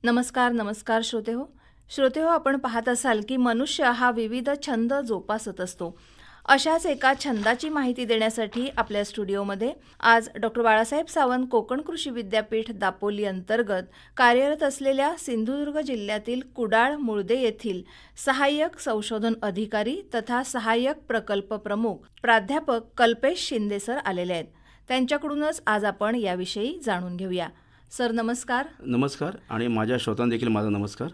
नमस्कार नमस्कार श्रोते हो आपण पाहत असाल की मनुष्य हा विविध छंद जोपासत असतो. अशाच एका छंदाची माहिती देण्यासाठी आपल्या स्टुडिओमध्ये आज डॉक्टर बाळासाहेब सावंत कोकण कृषी विद्यापीठ दापोली अंतर्गत कार्यरत असलेल्या सिंधुदुर्ग जिल्ह्यातील कुडाळ मुळदे येथील सहाय्यक संशोधन अधिकारी तथा सहाय्यक प्रकल्प प्रमुख प्राध्यापक कल्पेश शिंदे सर आलेले आहेत. त्यांच्याकडूनच आज आपण याविषयी जाणून घेऊया. सर नमस्कार. नमस्कार आणि माझ्या श्रोत्यांना देखील माझा नमस्कार.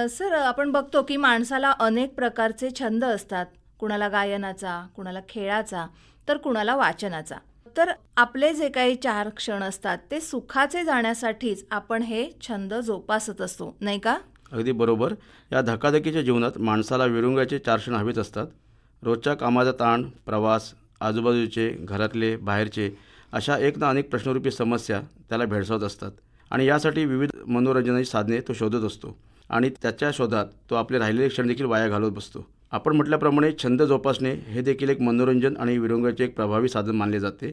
सर आपण बघतो की माणसाला अनेक प्रकारचे छंद असतात. कुणाला गायनाचा, कुणाला खेळाचा, तर कुणाला वाचनाचा. तर आपले जे काही 4 क्षण असतात ते सुखाचे जाण्यासाठीच आपण हे छंद जोपासत असतो, नाही का? अगदी बरोबर. या धकाधकीच्या जीवनात माणसाला विरंगुळ्याचे 4 क्षण हवेच असतात. रोजच्या कामाचा ताण, प्रवास, आजूबाजूचे, घरातले, बाहेरचे अशा एक ना अनेक प्रश्नरूपी समस्या त्याला भेडसावत असतात आणि यासाठी विविध मनोरंजनाची साधने तो शोधत असतो आणि त्याच्या शोधात तो आपले राहिलेले क्षण देखील वाया घालवत बसतो. आपण म्हटल्याप्रमाणे छंद जोपासणे हे देखील एक मनोरंजन आणि विरंगुळ्याचे एक प्रभावी साधन मानले जाते.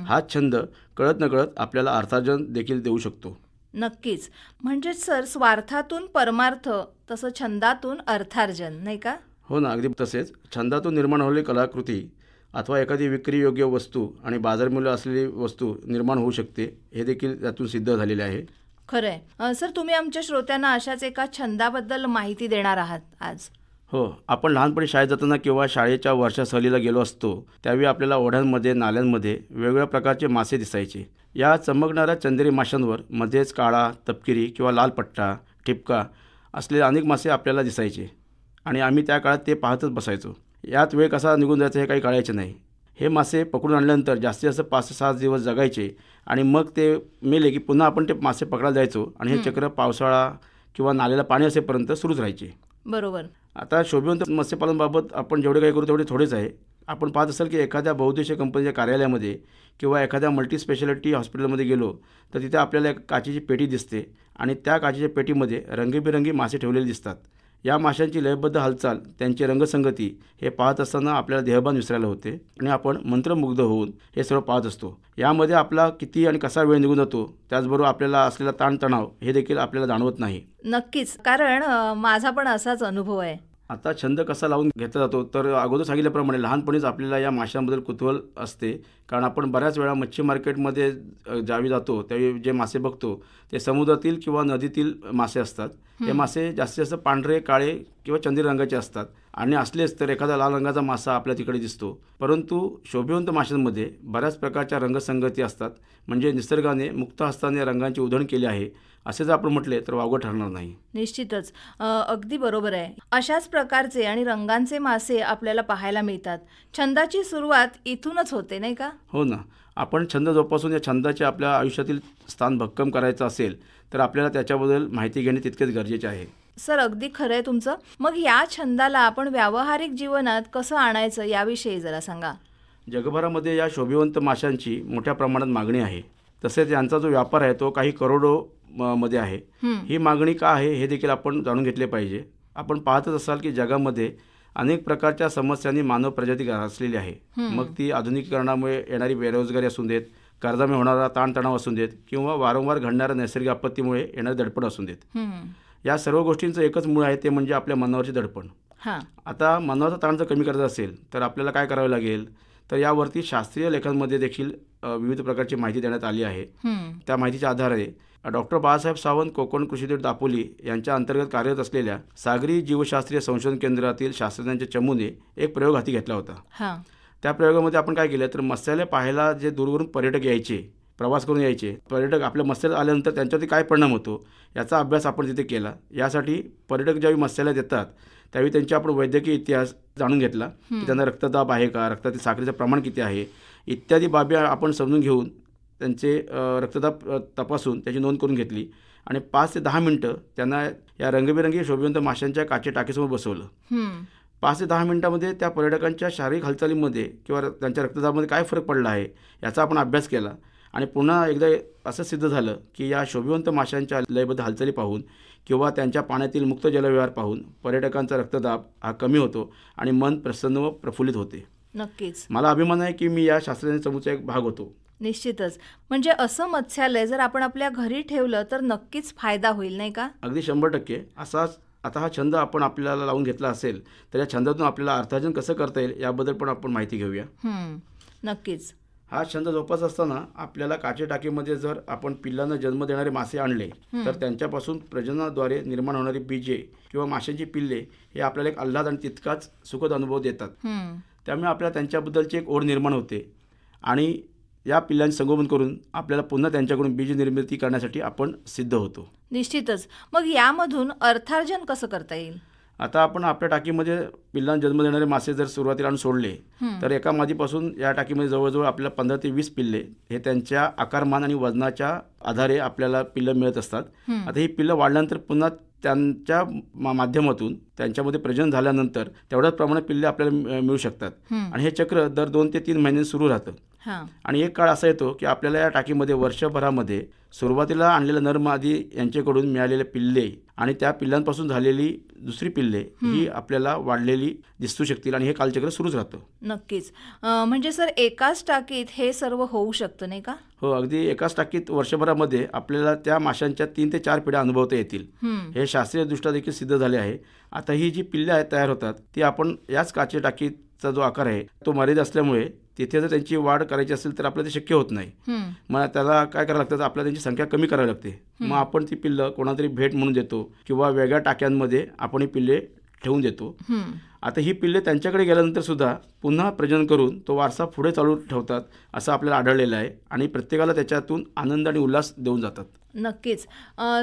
हा छंद कळत नकळत आपल्याला अर्थार्जन देखील देऊ शकतो. नक्कीच. म्हणजे सर स्वार्थातून परमार्थ तसं छंदातून अर्थार्जन, नाही का? हो ना, अगदी तसेच छंदातून निर्माण होलेली कलाकृती अथवा एखादी विक्रीयोग्य वस्तू आणि बाजारमूल्य असलेली वस्तू निर्माण होऊ शकते, हे देखील त्यातून सिद्ध झालेले आहे. खरंय. सर तुम्ही आमच्या श्रोत्यांना अशाच एका छंदाबद्दल माहिती देणार आहात आज. हो, आपण लहानपणी शाळेत जाताना किंवा शाळेच्या वर्षा सहलीला गेलो असतो त्यावेळी आपल्याला ओढ्यांमध्ये, नाल्यांमध्ये वेगवेगळ्या प्रकारचे मासे दिसायचे. या चमकणाऱ्या चंदेरी माशांवर मध्येच काळा, तपकिरी किंवा लाल पट्टा, ठिपका असलेले अनेक मासे आपल्याला दिसायचे आणि आम्ही त्या काळात ते पाहतच बसायचो. यात वेळ कसा निघून जायचा हे काही कळायचे नाही. हे मासे पकडून आणल्यानंतर जास्तीत जास्त 5 ते 6 दिवस जगायचे आणि मग ते मेले की पुन्हा आपण ते मासे पकडायला जायचो आणि हे चक्र पावसाळा किंवा नाल्याला पाणी असेपर्यंत सुरूच राहायचे. बरोबर. आता शोभिवंत मत्स्यपालनबाबत आपण जेवढे काही करू तेवढे थोडेच आहे. आपण पाहत असाल की एखाद्या बहुउद्देशीय कंपनीच्या कार्यालयामध्ये किंवा एखाद्या मल्टी स्पेशालिटी हॉस्पिटलमध्ये गेलो तर तिथे आपल्याला एक काचेची पेटी दिसते आणि त्या काचेच्या पेटीमध्ये रंगीबिरंगी मासे ठेवलेले दिसतात. या माशांची लयबद्ध हालचाल, त्यांची रंगसंगती हे पाहत असताना आपल्याला देहभान विसरायला होते आणि आपण मंत्रमुग्ध होऊन हे सर्व पाहत असतो. यामध्ये आपला किती आणि कसा वेळ निघून जातो, त्याचबरोबर आपल्याला असलेला ताणतणाव हे देखील आपल्याला जाणवत नाही. नक्कीच. कारण माझा पण असाच अनुभव आहे. आता छंद कसा लावून घेतला जातो तर अगोदर सांगितल्याप्रमाणे लहानपणीच आपल्याला या माशांबद्दल कुतूहल असते. कारण आपण बऱ्याच वेळा मच्छी मार्केटमध्ये ज्यावेळी जातो त्यावेळी जे मासे बघतो ते समुद्रातील किंवा नदीतील मासे असतात. हे मासे जास्तीत जास्त पांढरे, काळे किंवा चंदरी रंगाचे असतात आणि असलेच तर एखादा लाल रंगाचा मासा आपल्या तिकडे दिसतो. परंतु शोभिवंत माशांमध्ये बऱ्याच प्रकारच्या रंगसंगती असतात. म्हणजे निसर्गाने मुक्त हस्ताने रंगांची उधळण केली आहे असे जर आपण म्हटले तर वावगं ठरणार नाही. निश्चितच. अगदी बरोबर आहे. अशाच प्रकारचे आणि रंगांचे मासे आपल्याला पाहायला मिळतात. छंदाची सुरुवात इथूनच होते, नाही का? हो ना. आपण छंद जोपासून या छंदाचे आपल्या आयुष्यातील स्थान भक्कम करायचं असेल तर आपल्याला त्याच्याबद्दल माहिती घेणे तितकेच गरजेचे आहे. सर अगदी खरं आहे तुमचं. मग या छंदाला आपण व्यावहारिक जीवनात कसं आणायचं याविषयी जरा सांगा. जगभरामध्ये या शोभिवंत माशांची मोठ्या प्रमाणात मागणी आहे. तसेच यांचा जो व्यापार आहे तो काही करोडो मध्ये आहे. ही मागणी का आहे हे देखील आपण जाणून घेतले पाहिजे. आपण पाहतच असाल की जगामध्ये अनेक प्रकारच्या समस्यांनी मानव प्रजाती ग्रासलेली आहे. मग ती आधुनिकीकरणामुळे येणारी बेरोजगारी असू देत, कर्जामुळे होणारा ताणतणाव असू देत किंवा वारंवार घडणाऱ्या नैसर्गिक आपत्तीमुळे येणारे दडपण असू देत. या सर्व गोष्टींचं एकच मूळ आहे, ते म्हणजे आपल्या मनावरचे दडपण. आता मनाचा ताण जर कमी करायचा असेल तर आपल्याला काय करावे लागेल तर यावरती शास्त्रीय लेखांमध्ये देखील विविध प्रकारची माहिती देण्यात आली आहे. त्या माहितीच्या आधारे डॉक्टर बाळासाहेब सावंत कोकण कृषी विद्यापीठ दापोली यांच्या अंतर्गत कार्यरत असलेल्या सागरी जीवशास्त्रीय संशोधन केंद्रातील शास्त्रज्ञांच्या चमूने एक प्रयोग हाती घेतला होता. त्या प्रयोगामध्ये आपण काय केलं तर मत्स्यालय पाहायला जे दूरवरून पर्यटक यायचे, प्रवास करून यायचे पर्यटक, आपल्या मत्स्यालयात आल्यानंतर त्यांच्यावरती काय परिणाम होतो याचा अभ्यास आपण तिथे केला. यासाठी पर्यटक ज्यावेळी मत्स्यालयात येतात त्यावेळी त्यांचे आपण वैद्यकीय इतिहास जाणून घेतला की त्यांना रक्तदाब आहे का, रक्तातील साखरेचं प्रमाण किती आहे इत्यादी बाबी आपण समजून घेऊन त्यांचे रक्तदाब तपासून त्याची नोंद करून घेतली आणि 5 ते 10 मिनटं त्यांना या रंगबिरंगी शोभिवंत माशांच्या काचे टाकीसमोर बसवलं. 5 ते 10 मिनटामध्ये त्या पर्यटकांच्या शारीरिक हालचालीमध्ये किंवा त्यांच्या रक्तदाबामध्ये काय फरक पडला आहे याचा आपण अभ्यास केला आणि पुन्हा एकदा असं सिद्ध झालं की या शोभिवंत माशांच्या लयबद्ध हालचाली पाहून किंवा त्यांच्या पाण्यातील मुक्त जलव्यवहार पाहून पर्यटकांचा रक्तदाब हा कमी होतो आणि मन प्रसन्न व प्रफुल्लित होते. नक्कीच. मला अभिमान आहे की मी या शास्त्रज्ञ समूहाचा एक भाग होतो निश्चितच. म्हणजे असं मत्स्यालय जर आपण आपल्या घरी ठेवलं तर नक्कीच फायदा होईल, नाही का? अगदी 100%. असाच आता हा छंद आपण आपल्याला लावून घेतला असेल तर या छंदातून आपल्याला अर्थार्जन कसं करता येईल याबद्दल पण आपण माहिती घेऊया. नक्कीच. हा छंद जोपासत असताना आपल्याला काचे टाकीमध्ये जर आपण पिल्लांना जन्म देणारे मासे आणले तर त्यांच्यापासून प्रजननाद्वारे निर्माण होणारी बीजे किंवा माशांची पिल्ले हे आपल्याला एक आल्हाद आणि तितकाच सुखद अनुभव देतात. त्यामुळे आपल्याला त्यांच्याबद्दलची एक ओढ निर्माण होते आणि या पिल्लांचे संगोपन करून आपल्याला पुन्हा त्यांच्याकडून बीज निर्मिती करण्यासाठी आपण सिद्ध होतो. निश्चितच. मग यामधून अर्थार्जन कसं करता येईल? आता आपण आपल्या टाकीमध्ये पिल्लांना जन्म देणारे मासे जर सुरुवातीला आणून सोडले तर एका मादीपासून या टाकीमध्ये जवळजवळ आपल्याला 15 ते 20 पिल्ले हे त्यांच्या आकारमान आणि वजनाच्या आधारे आपल्याला पिल्लं मिळत असतात. आता ही पिल्लं वाढल्यानंतर पुन्हा त्यांच्या माध्यमातून त्यांच्यामध्ये प्रजनन झाल्यानंतर तेवढ्याच प्रमाणात पिल्ले आपल्याला मिळू शकतात आणि हे चक्र दर 2 ते 3 महिने सुरू राहतं. आणि एक काळ असा येतो की आपल्याला या टाकीमध्ये वर्षभरामध्ये सुरुवातीला आणलेल्या नर मादी यांच्याकडून मिळालेले पिल्ले आणि त्या पिल्लांपासून झालेली दुसरी पिल्ले ही आपल्याला वाढलेली दिसू शकतील आणि हे कालचक्र सुरूच राहतं. नक्कीच. म्हणजे सर एकाच टाकीत हे सर्व होऊ शकतं, नाही का? हो, अगदी एकाच टाकीत वर्षभरामध्ये आपल्याला त्या माशांच्या 3 ते 4 पिढ्या अनुभवता येतील. हे शास्त्रीयदृष्ट्या देखील सिद्ध झाले आहे. आता ही जी पिल्ले आहेत तयार होतात ती आपण याच काचे टाकीचा जो आकार आहे तो मर्यादित असल्यामुळे तिथे जर त्यांची वाढ करायची असेल तर आपल्याला ते शक्य होत नाही. मग त्याला काय करावं लागतं, आपल्याला त्यांची संख्या कमी करावी लागते. मग आपण ती पिल्लं कोणातरी भेट म्हणून देतो किंवा वेगळ्या टाक्यांमध्ये आपण ही पिल्ले ठेवून देतो. आता ही पिल्ले त्यांच्याकडे गेल्यानंतर सुद्धा पुन्हा प्रजनन करून तो वारसा पुढे चालू ठेवतात असं आपल्याला आढळलेलं आहे आणि प्रत्येकाला त्याच्यातून आनंद आणि उल्हास देऊन जातात. नक्कीच.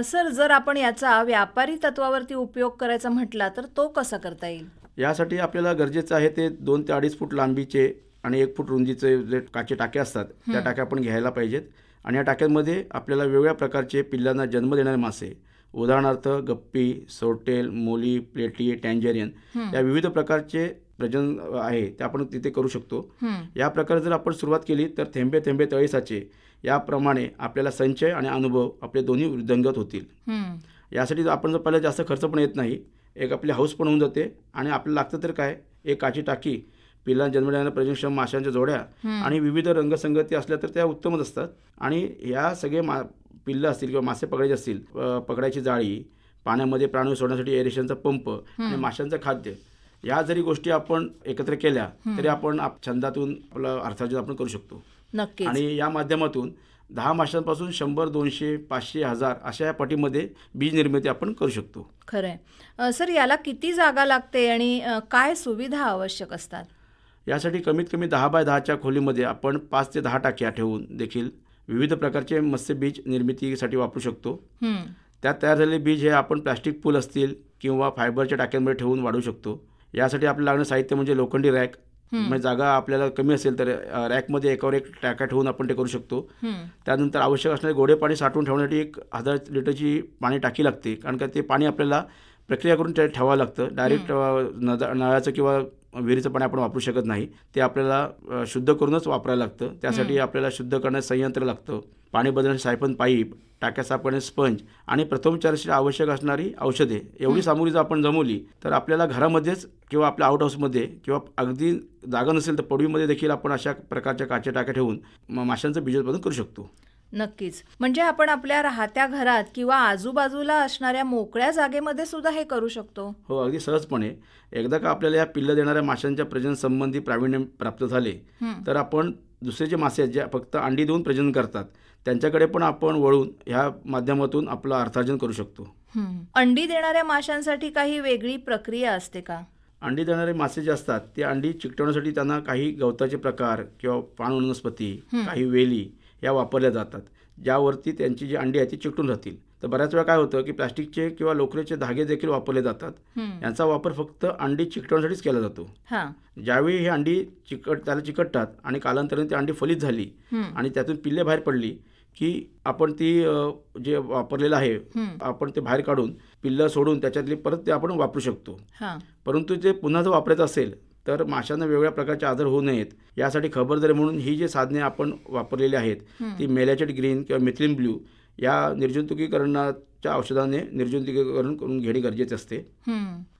सर जर आपण याचा व्यापारी तत्वावरती उपयोग करायचा म्हटला तर तो कसा करता येईल? यासाठी आपल्याला गरजेचं आहे ते 2 ते 2.5 फूट लांबीचे आणि 1 फूट रुंदीचे जे काचे टाके असतात त्या टाक्या आपण घ्यायला पाहिजेत आणि या टाक्यांमध्ये आपल्याला वेगवेगळ्या प्रकारचे पिल्लांना जन्म देणारे मासे, उदाहरणार्थ गप्पी, सोरटेल, मोली, प्लेटी, टँजेरियन या विविध प्रकारचे प्रजनन आहे ते आपण तिथे करू शकतो. या प्रकारे जर आपण सुरुवात केली तर थेंबे थेंबे तळे साचे याप्रमाणे आपल्याला संचय आणि अनुभव आपले दोन्ही वृद्धिंगत होतील. यासाठी आपण जर पहिला जास्त खर्च पण येत नाही, एक आपली हाऊस पण होऊन जाते आणि आपल्याला लागतं तर काय, एक काची टाकी, पिल्लांना जन्म देणाऱ्या प्रजननक्षम माशांच्या जोड्या आणि विविध रंगसंगती असल्या तर त्या उत्तमच असतात. आणि या सगळे पिल्लं असतील किंवा मासे पकडायचे असतील, पकडायची जाळी, पाण्यामध्ये प्राणी सोडण्यासाठी एरेशनचा पंप आणि माशांचं खाद्य, या जरी गोष्टी आपण एकत्र केल्या तरी आपण छंदातून आपलं अर्थार्जन आपण करू शकतो. नक्कीच. आणि या माध्यमातून 10 माशांपासून 100, 200, 500, 1000 अशा या पटीमध्ये बीज निर्मिती आपण करू शकतो. खरंय. सर याला किती जागा लागते आणि काय सुविधा आवश्यक असतात? यासाठी कमीत कमी 10 बाय 10च्या खोलीमध्ये आपण 5 ते 10 टाक्या ठेवून देखील विविध प्रकारचे मत्स्य बीज निर्मितीसाठी वापरू शकतो. त्यात तयार झालेले बीज हे आपण प्लास्टिक पूल असतील किंवा फायबरच्या टाक्यांमध्ये ठेवून वाढवू शकतो. यासाठी आपल्याला लागणारं साहित्य म्हणजे लोखंडी रॅक, म्हणजे जागा आपल्याला कमी असेल तर रॅकमध्ये एकावर एक टाक्या ठेवून आपण ते करू शकतो. त्यानंतर आवश्यक असणारे गोडे पाणी साठवून ठेवण्यासाठी एक 1000 लिटरची पाणी टाकी लागते, कारण का ते पाणी आपल्याला प्रक्रिया करून ठेवावं लागतं. डायरेक्ट नळाचं किंवा विहिरीचं पाणी आपण वापरू शकत नाही, ते आपल्याला शुद्ध करूनच वापरायला लागतं. त्यासाठी आपल्याला शुद्ध करण्याचं संयंत्र लागतं, पाणी बदलण्यासाठी सायपन पाईप, टाक्या साफ करण्याचे स्पंज आणि प्रथमोपचारासाठी आवश्यक असणारी औषधे, एवढी सामुग्री जर आपण जमवली तर आपल्याला घरामध्येच किंवा आपल्या आउट हाऊसमध्ये किंवा अगदी जागा नसेल तर पडवीमध्ये देखील आपण अशा प्रकारच्या काचे टाक्या ठेवून माशांचं बीजोत्पादन करू शकतो. नक्कीच. म्हणजे आपण आपल्या राहत्या घरात किंवा आजूबाजूला असणाऱ्या मोकळ्या जागेमध्ये सुद्धा हे करू शकतो. हो, अगदी सहजपणे. एकदा का आपल्याला या पिल्लं देणाऱ्या माशांच्या प्रजनन संबंधी प्रावीण्य प्राप्त झाले तर आपण दुसरे जे मासे आहेत जे फक्त अंडी देऊन प्रजनन करतात त्यांच्याकडे पण आपण वळून ह्या माध्यमातून आपलं अर्थार्जन करू शकतो. अंडी देणाऱ्या माशांसाठी काही वेगळी प्रक्रिया असते का? अंडी देणारे मासे जे असतात ते अंडी चिकटवण्यासाठी त्यांना काही गवताचे प्रकार किंवा पान वनस्पती, काही वेली या वापरल्या जातात, ज्यावरती त्यांची जी अंडी आहे ती चिकटून राहतील. तर बऱ्याच वेळा काय होतं की प्लास्टिकचे किंवा लोकरेचे धागे देखील वापरले जातात. यांचा वापर फक्त अंडी चिकटवण्यासाठीच केला जातो. ज्यावेळी ही अंडी त्याला चिकटतात आणि कालांतराने ती अंडी फलित झाली आणि त्यातून पिल्ले बाहेर पडली की आपण ती जे वापरलेलं आहे आपण ते बाहेर काढून पिल्लं सोडून त्याच्यातली परत ते आपण वापरू शकतो. परंतु ते पुन्हा जर वापरायचं असेल तर माशांना वेगवेगळ्या प्रकारचे आजार होऊ नयेत यासाठी खबरदारी म्हणून ही जी साधने आपण वापरलेली आहेत ती मेलॅचेट ग्रीन किंवा मिथिलीन ब्ल्यू या निर्जंतुकीकरणाच्या औषधाने निर्जंतुकीकरण करून घेणे गरजेचे असते.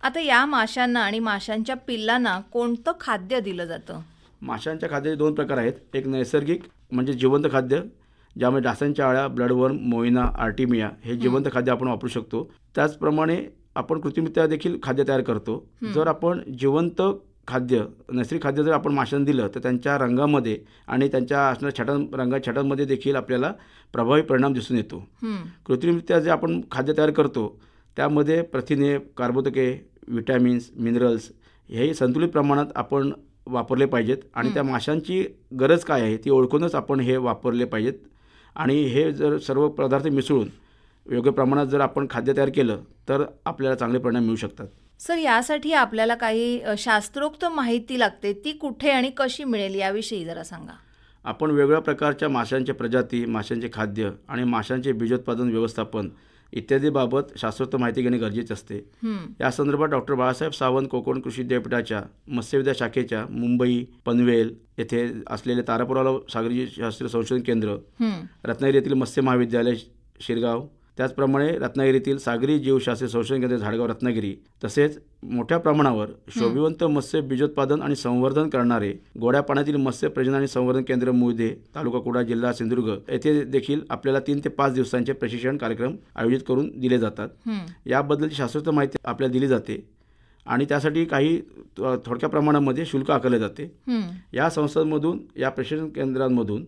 आता या माशांना आणि माशांच्या पिल्लांना कोणतं खाद्य दिलं जातं? माशांच्या खाद्याचे 2 प्रकार आहेत. एक नैसर्गिक म्हणजे जिवंत खाद्य, ज्यामध्ये डासांच्या अळ्या, ब्लडवर्म, मोइना, आर्टिमिया हे जिवंत खाद्य आपण वापरू शकतो. त्याचप्रमाणे आपण कृत्रिमरित्या देखील खाद्य तयार करतो. जर आपण जिवंत खाद्य, नैसर्गिक खाद्य जर आपण माशांना दिलं तर त्यांच्या रंगामध्ये आणि त्यांच्या असणाऱ्या छटांमध्ये देखील आपल्याला प्रभावी परिणाम दिसून येतो. कृत्रिमरित्या जे आपण खाद्य तयार करतो त्यामध्ये प्रथिने, कार्बोदके, विटॅमिन्स, मिनरल्स हे संतुलित प्रमाणात आपण वापरले पाहिजेत आणि त्या माशांची गरज काय आहे ती ओळखूनच आपण हे वापरले पाहिजेत. आणि हे जर सर्व पदार्थ मिसळून योग्य प्रमाणात जर आपण खाद्य तयार केलं तर आपल्याला चांगले परिणाम मिळू शकतात. सर, यासाठी आपल्याला काही शास्त्रोक्त माहिती लागते, ती कुठे आणि कशी मिळेल याविषयी जरा सांगा. आपण वेगवेगळ्या प्रकारच्या माशांचे प्रजाती, माशांचे खाद्य आणि माशांचे बीजोत्पादन व्यवस्थापन इत्यादी बाबत शास्त्रोक्त माहिती घेणे गरजेचे असते. या संदर्भात डॉक्टर बाळासाहेब सावंत कोकण कृषी विद्यापीठाच्या मत्स्यविद्या शाखेच्या मुंबई पनवेल येथे असलेले तारापुराला सागरी शास्त्रीय संशोधन केंद्र, रत्नागिरी येथील मत्स्य महाविद्यालय शिरगाव, त्याचप्रमाणे रत्नागिरीतील सागरी जीवशास्त्रीय संशोधन केंद्र झाडगाव रत्नागिरी, तसेच मोठ्या प्रमाणावर शोभिवंत मत्स्य बीजोत्पादन आणि संवर्धन करणारे गोड्या पाण्यातील मत्स्य प्रजनन आणि संवर्धन केंद्र मुळदे, तालुका कुडाळ, जिल्हा सिंधुदुर्ग येथे देखील आपल्याला 3 ते 5 दिवसांचे प्रशिक्षण कार्यक्रम आयोजित करून दिले जातात. याबद्दलची शास्त्रोक्त माहिती आपल्याला दिली जाते आणि त्यासाठी काही थोडक्या प्रमाणामध्ये शुल्क आकारले जाते. या संस्थांमधून, या प्रशिक्षण केंद्रांमधून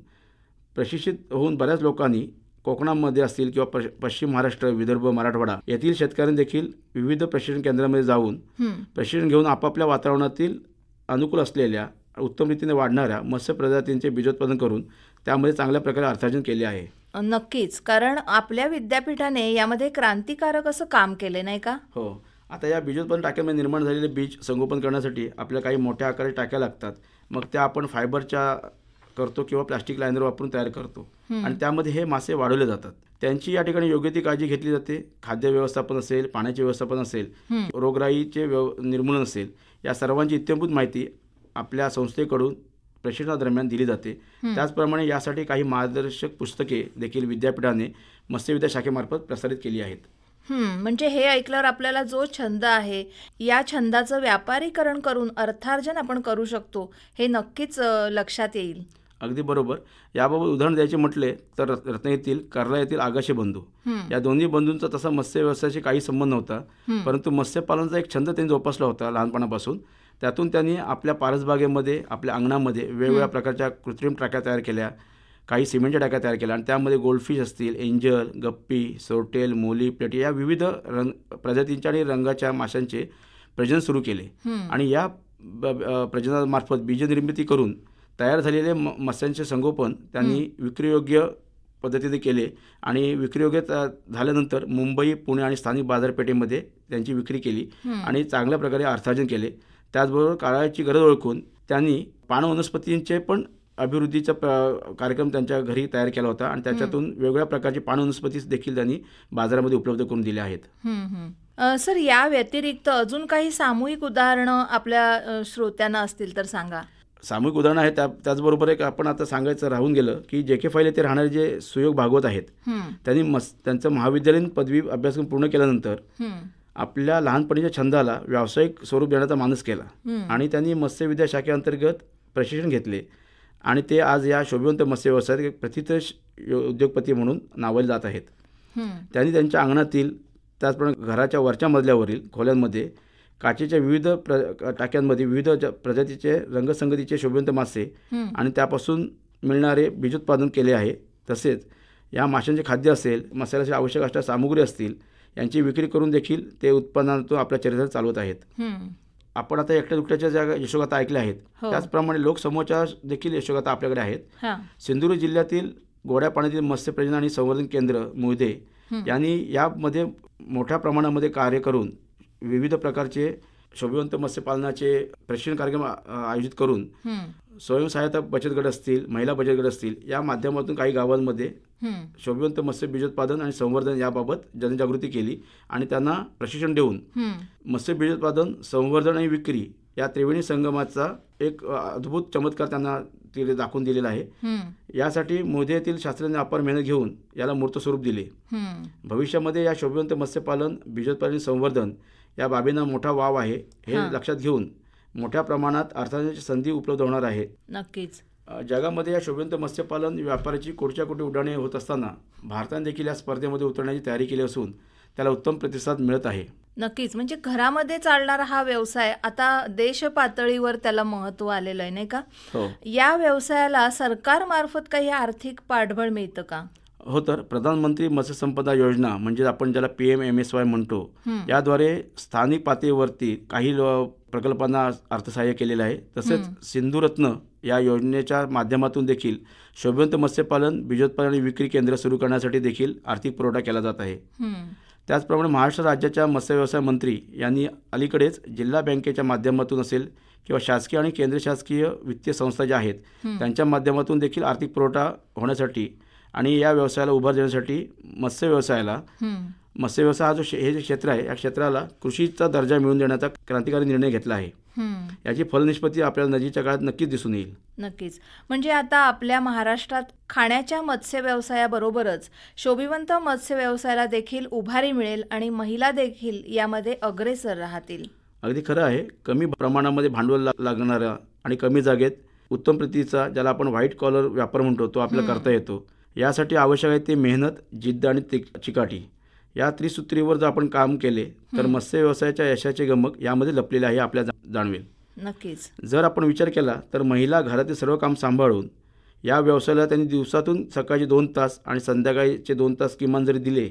प्रशिक्षित होऊन बऱ्याच लोकांनी कोकणामध्ये असतील किंवा पश्चिम महाराष्ट्र, विदर्भ, मराठवाडा येथील शेतकऱ्यांनी देखील विविध प्रशिक्षण केंद्रांमध्ये जाऊन प्रशिक्षण घेऊन आपापल्या वातावरणातील अनुकूल असलेल्या उत्तम रीतीने वाढणाऱ्या मत्स्य प्रजातींचे बीजोत्पादन करून त्यामध्ये चांगल्या प्रकारे अर्थार्जन केले आहे. नक्कीच, कारण आपल्या विद्यापीठाने यामध्ये क्रांतिकारक असं काम केले, नाही का? हो. आता या बीजोत्पादन टाक्यामध्ये निर्माण झालेले बीज संगोपन करण्यासाठी आपल्याला काही मोठ्या आकाराच्या टाक्या लागतात. मग त्या आपण फायबरच्या करतो किंवा प्लास्टिक लायनर वापरून तयार करतो आणि त्यामध्ये हे मासे वाढवले जातात. त्यांची या ठिकाणी योग्य ती काळजी घेतली जाते. खाद्य व्यवस्थापन असेल, पाण्याचे व्यवस्थापन असेल, रोगराईचे निर्मूलन असेल, या सर्वांची इत्यंभूत माहिती आपल्या संस्थेकडून प्रशिक्षणादरम्यान दिली जाते. त्याचप्रमाणे यासाठी काही मार्गदर्शक पुस्तके देखील विद्यापीठाने मत्स्यविद्या शाखेमार्फत प्रसारित केली आहेत. म्हणजे हे ऐकल्यावर आपल्याला जो छंद आहे या छंदाचं व्यापारीकरण करून अर्थार्जन आपण करू शकतो हे नक्कीच लक्षात येईल. अगदी बरोबर. याबाबत उदाहरण द्यायचे म्हटले तर रत्नागिरीतील कर्ला येथील आगाशे बंधू, या दोन्ही बंधूंचा तसा मत्स्य व्यवसायाशी काही संबंध नव्हता, परंतु मत्स्यपालनाचा एक छंद त्यांनी जोपासला होता लहानपणापासून. त्यातून त्यांनी आपल्या परसबागेमध्ये, आपल्या अंगणामध्ये वेगवेगळ्या प्रकारच्या कृत्रिम टाक्या तयार केल्या, काही सिमेंटच्या टाक्या तयार केल्या आणि त्यामध्ये गोल्डफिश असतील, एंजल, गप्पी, सोरटेल, मोली, प्लेटी या विविध प्रजातींच्या आणि रंगाच्या माशांचे प्रजनन सुरू केले आणि या प्रजननामार्फत बीजनिर्मिती करून तयार झालेले मत्स्यांचे संगोपन त्यांनी विक्रीयोग्य पद्धतीने केले आणि विक्रीयोग्य झाल्यानंतर मुंबई, पुणे आणि स्थानिक बाजारपेठेमध्ये त्यांची विक्री केली आणि चांगल्या प्रकारे अर्थार्जन केले. त्याचबरोबर काळाची गरज ओळखून त्यांनी पाणवनस्पतींचे पण अभिवृद्धीचा कार्यक्रम त्यांच्या घरी तयार केला होता आणि त्याच्यातून वेगवेगळ्या प्रकारची पाणवनस्पती देखील त्यांनी बाजारामध्ये उपलब्ध करून दिल्या आहेत. सर, या व्यतिरिक्त अजून काही सामूहिक उदाहरणं आपल्या श्रोत्यांना असतील तर सांगा. सामूहिक उदाहरणं आहेत. त्याचबरोबर एक आपण आता सांगायचं राहून गेलं की JK फाईल येथे राहणारे जे सुयोग भागवत आहेत त्यांनी त्यांचं महाविद्यालयीन पदवी अभ्यासक्रम पूर्ण केल्यानंतर आपल्या लहानपणीच्या छंदाला व्यावसायिक स्वरूप देण्याचा मानस केला आणि त्यांनी मत्स्यविद्या शाखेअंतर्गत प्रशिक्षण घेतले आणि ते आज या शोभिवंत मत्स्य व्यवसायात एक प्रथित उद्योगपती म्हणून नावाले जात आहेत. त्यांनी त्यांच्या अंगणातील, त्याचप्रमाणे घराच्या वरच्या मजल्यावरील खोल्यांमध्ये काचेच्या विविध टाक्यांमध्ये विविध प्रजातीचे रंगसंगतीचे शोभिवंत मासे आणि त्यापासून मिळणारे बीजोत्पादन केले आहे. तसेच या माशांचे खाद्य असेल, मसाल्यासाठी आवश्यक असणाऱ्या सामुग्री असतील यांची विक्री करून देखील ते उत्पन्नातून आपल्या चरित्र चालवत आहेत. आपण आता एकट्या दुकट्याच्या ज्या यशोगाथा ऐकल्या आहेत त्याचप्रमाणे लोकसमूहाच्या देखील यशोगाथा आपल्याकडे आहेत. सिंधुदुर्ग जिल्ह्यातील गोड्या पाण्यातील मत्स्य प्रजनन आणि संवर्धन केंद्र मुळदे यांनी यामध्ये मोठ्या प्रमाणामध्ये कार्य करून विविध प्रकारचे शोभिवंत मत्स्यपालनाचे प्रशिक्षण कार्यक्रम आयोजित करून स्वयंसहायता बचत गट असतील, महिला बचत गट असतील या माध्यमातून काही गावांमध्ये शोभिवंत मत्स्य बीजोत्पादन आणि संवर्धन याबाबत जनजागृती केली आणि त्यांना प्रशिक्षण देऊन मत्स्य बीजोत्पादन, संवर्धन आणि विक्री या त्रिवेणी संगमाचा एक अद्भुत चमत्कार त्यांना तिथे दाखवून दिलेला आहे. यासाठी मोदी येथील शास्त्रज्ञांनी अपार मेहनत घेऊन याला मूर्त स्वरूप दिले. भविष्यामध्ये या शोभिवंत मत्स्यपालन, बीजोत्पादन, संवर्धन या बाबींना मोठा वाव आहे हे लक्षात घेऊन मोठ्या प्रमाणात अर्थार्जनाची संधी उपलब्ध होणार आहे. नक्कीच. जगामध्ये या शोभिवंत मत्स्यपालन व्यापाराची कोटीच्या कोटी उड्डाणे होत असताना भारताने देखील या स्पर्धेमध्ये उतरण्याची तयारी केली असून त्याला उत्तम प्रतिसाद मिळत आहे. नक्कीच. म्हणजे घरामध्ये चालणारा हा व्यवसाय आता देश पातळीवर त्याला महत्त्व आलेलं आहे, नाही का? हो या व्यवसायाला सरकारमार्फत काही आर्थिक पाठबळ मिळतं का? हो, तर प्रधानमंत्री मत्स्य संपदा योजना म्हणजे आपण ज्याला PMMSY म्हणतो, याद्वारे स्थानिक पातळीवरती काही प्रकल्पांना अर्थसहाय्य केलेलं आहे. तसेच सिंधुरत्न या योजनेच्या माध्यमातून देखील शोभिवंत मत्स्यपालन, बीजोत्पादन आणि विक्री केंद्र सुरू करण्यासाठी देखील आर्थिक पुरवठा केला जात आहे. त्याचप्रमाणे महाराष्ट्र राज्याच्या मत्स्य व्यवसाय मंत्री यांनी अलीकडेच जिल्हा बँकेच्या माध्यमातून असेल किंवा शासकीय आणि केंद्र शासकीय वित्तीय संस्था ज्या आहेत त्यांच्या माध्यमातून देखील आर्थिक पुरवठा होण्यासाठी आणि या व्यवसायाला उभार देण्यासाठी मत्स्य व्यवसाय हा हे जे क्षेत्र आहे या क्षेत्राला कृषीचा दर्जा मिळवून देण्याचा क्रांतिकारी निर्णय घेतला आहे. याची फलनिष्पत्ती आपल्याला नजीकच्या काळात नक्कीच दिसून येईल. नक्कीच. म्हणजे आता आपल्या महाराष्ट्रात खाण्याच्या मत्स्य व्यवसायाबरोबरच शोभिवंत मत्स्य व्यवसायाला देखील उभारी मिळेल आणि महिला देखील यामध्ये अग्रेसर राहतील. अगदी खरं आहे. कमी प्रमाणामध्ये भांडवल लागणारा आणि कमी जागेत उत्तम प्रतीचा ज्याला आपण व्हाईट कॉलर व्यापार म्हणतो तो आपल्याला करता येतो. यासाठी आवश्यक आहे ते मेहनत, जिद्द आणि चिकाटी. या त्रिसूत्रीवर जर आपण काम केले तर मत्स्य व्यवसायाच्या यशाचे गमक यामध्ये लपलेले आहे आपल्याला जाणवेल. नक्कीच. जर आपण विचार केला तर महिला घरातील सर्व काम सांभाळून या व्यवसायाला त्यांनी दिवसातून सकाळचे 2 तास आणि संध्याकाळचे 2 तास किमान जरी दिले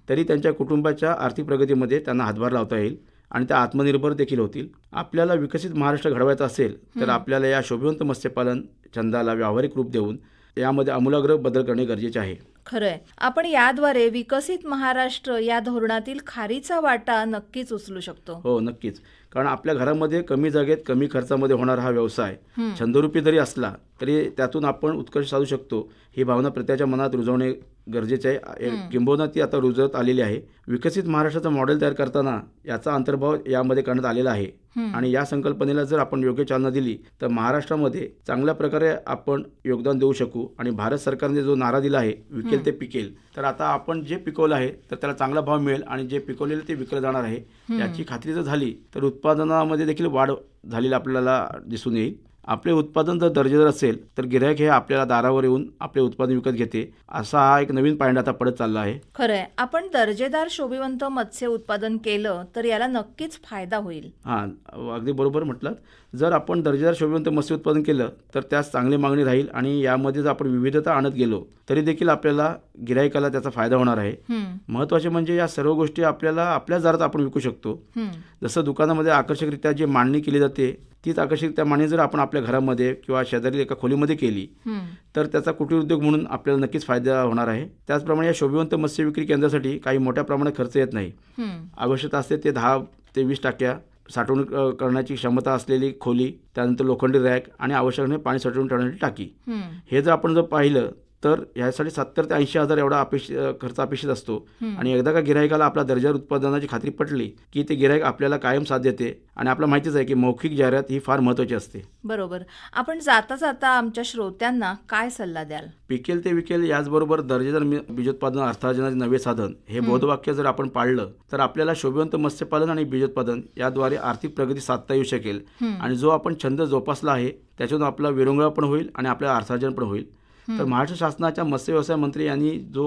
तरी त्यांच्या कुटुंबाच्या आर्थिक प्रगतीमध्ये त्यांना हातभार लावता येईल आणि त्या आत्मनिर्भर देखील होतील. आपल्याला विकसित महाराष्ट्र घडवायचा असेल तर आपल्याला या शोभिवंत मत्स्यपालन छंदाला व्यावहारिक रूप देऊन यामध्ये आमूलाग्र बदल करणे गरजेचे आहे. खरंय. आपण याद्वारे विकसित महाराष्ट्र या धोरणातील खारीचा वाटा नक्कीच उचलू शकतो. हो, नक्कीच. कारण आपल्या घरामध्ये कमी जागेत कमी खर्चामध्ये होणारा हा व्यवसाय छंदरूपी जरी असला तरी त्यातून आपण उत्कर्ष साधू शकतो ही भावना प्रत्येकाच्या मनात रुजवणे गरजेचे आहे. किंबहुना ती आता रुजवत आलेली आहे. विकसित महाराष्ट्राचं मॉडेल तयार करताना याचा अंतर्भाव यामध्ये करण्यात आलेला आहे आणि या संकल्पनेला जर आपण योग्य चालना दिली तर महाराष्ट्रामध्ये चांगल्या प्रकारे आपण योगदान देऊ शकू. आणि भारत सरकारने जो नारा दिला आहे विकेल ते पिकेल, तर आता आपण जे पिकवलं आहे तर त्याला चांगला भाव मिळेल आणि जे पिकवलेलं ते विकलं जाणार आहे याची खात्री जर झाली तर उत्पादनामध्ये देखील वाढ झालेली आपल्याला दिसून येईल. आपले उत्पादन जर दर्जेदार असेल तर गिऱ्हाईक हे आपल्याला दारावर येऊन आपले उत्पादन विकत घेते. असा हा एक नवीन पायंडा आता पडत चालला आहे. खरंय. आपण दर्जेदार शोभिवंत मत्स्य उत्पादन केलं तर याला नक्कीच फायदा होईल. हां, अगदी बरोबर म्हटलात. जर आपण दर्जेदार शोभिवंत मत्स्य उत्पादन केलं तर त्यास चांगली मागणी राहील आणि यामध्ये जर आपण विविधता आणत गेलो तरी देखील आपल्याला गिऱ्हाईकाला त्याचा फायदा होणार आहे. महत्त्वाचे म्हणजे या सर्व गोष्टी आपल्याला आपल्या दरात आपण विकू शकतो. जसं दुकानामध्ये आकर्षकरित्या जी मांडणी केली जाते तीच आकर्षक त्या मांडणी जर आपण आपल्या घरामध्ये किंवा शेजारी एका खोलीमध्ये केली तर त्याचा कुटीर उद्योग म्हणून आपल्याला नक्कीच फायदा होणार आहे. त्याचप्रमाणे या शोभिवंत मत्स्य विक्री केंद्रासाठी काही मोठ्या प्रमाणात खर्च येत नाही. आवश्यकता असते ते 10 ते 20 टक्के साठवणूक करण्याची क्षमता असलेली खोली, त्यानंतर लोखंडी रॅक आणि आवश्यक पाणी साठवून ठेवण्याची टाकी. हे जर आपण पाहिलं तर यासाठी 70 ते 80 हजार एवढा खर्च अपेक्षित असतो. आणि एकदा का गिऱ्हाईकाला आपल्या दर्जेदार उत्पादनाची खात्री पटली की ते गिऱ्हाईक आपल्याला कायम साथ देते. आणि आपल्याला माहितीच आहे की मौखिक जाहिरात ही फार महत्त्वाची असते. बरोबर. आपण जाता जाता आमच्या श्रोत्यांना काय सल्ला द्याल? पिकेल ते विकेल याचबरोबर दर्जेदार बीजोत्पादन अर्थार्जनाचे नवे साधन हे बोधवाक्य जर आपण पाळलं तर आपल्याला शोभिवंत मत्स्यपालन आणि बीजोत्पादन याद्वारे आर्थिक प्रगती साधता येऊ शकेल. आणि जो आपण छंद जोपासला आहे त्याच्यातून आपला विरंगुळा पण होईल आणि आपल्या अर्थार्जन पण होईल. तर महाराष्ट्र शासनाच्या मत्स्य व्यवसाय मंत्री यांनी जो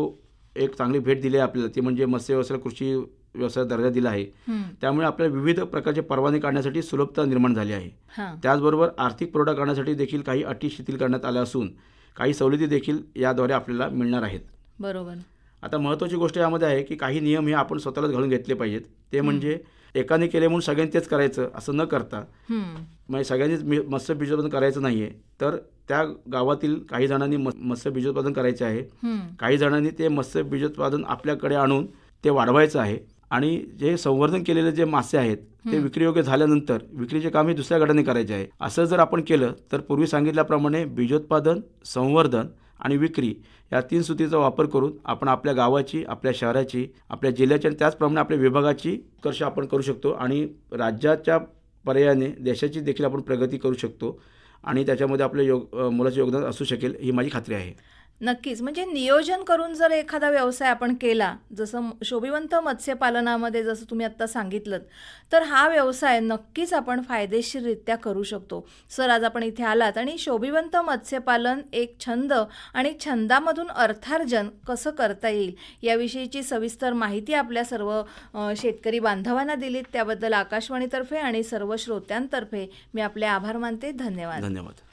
एक चांगली भेट दिली आहे आपल्याला ती म्हणजे मत्स्य व्यवसायाला कृषी व्यवसाय दर्जा दिला आहे. त्यामुळे आपल्याला विविध प्रकारचे परवाने काढण्यासाठी सुलभता निर्माण झाली आहे. त्याचबरोबर आर्थिक पुरवठा करण्यासाठी देखील काही अटी शिथिल करण्यात आल्या असून काही सवलती देखील याद्वारे आपल्याला मिळणार आहेत. बरोबर. आता महत्त्वाची गोष्ट यामध्ये आहे की काही नियम हे आपण स्वतःलाच घालून घेतले पाहिजेत. ते म्हणजे एकाने केले म्हणून सगळ्यांनी तेच करायचं असं न करता म्हणजे सगळ्यांनीच मत्स्य बीजोत्पादन करायचं नाही आहे. तर त्या गावातील काही जणांनी मत्स्य बीजोत्पादन करायचे आहे, काही जणांनी ते मत्स्य बीजोत्पादन आपल्याकडे आणून ते वाढवायचं आहे आणि जे संवर्धन केलेले जे मासे आहेत ते विक्रीयोग्य झाल्यानंतर विक्रीचे काम हे दुसऱ्या गटाने करायचे आहे. असं जर आपण केलं तर पूर्वी सांगितल्याप्रमाणे बीजोत्पादन, संवर्धन आणि विक्री या 3 सूत्रीचा वापर करून आपण आपल्या गावाची, आपल्या शहराची, आपल्या जिल्ह्याची आणि त्याचप्रमाणे आपल्या विभागाची उत्कर्ष आपण करू शकतो आणि राज्याच्या पर्यायाने देशाची देखील आपण प्रगती करू शकतो आणि त्याच्यामध्ये आपले मुलाचे योगदान असू शकेल ही माझी खात्री आहे. नक्कीच. म्हणजे नियोजन करून जर एखादा व्यवसाय आपण केला, जसं शोभिवंत मत्स्यपालनामध्ये जसं तुम्ही आत्ता सांगितलंत, तर हा व्यवसाय नक्कीच आपण फायदेशीररित्या करू शकतो. सर, आज आपण इथे आलात आणि शोभिवंत मत्स्यपालन एक छंद आणि छंदामधून अर्थार्जन कसं करता येईल याविषयीची सविस्तर माहिती आपल्या सर्व शेतकरी बांधवांना दिलीत. त्याबद्दल आकाशवाणीतर्फे आणि सर्व श्रोत्यांतर्फे मी आपले आभार मानते. धन्यवाद. धन्यवाद.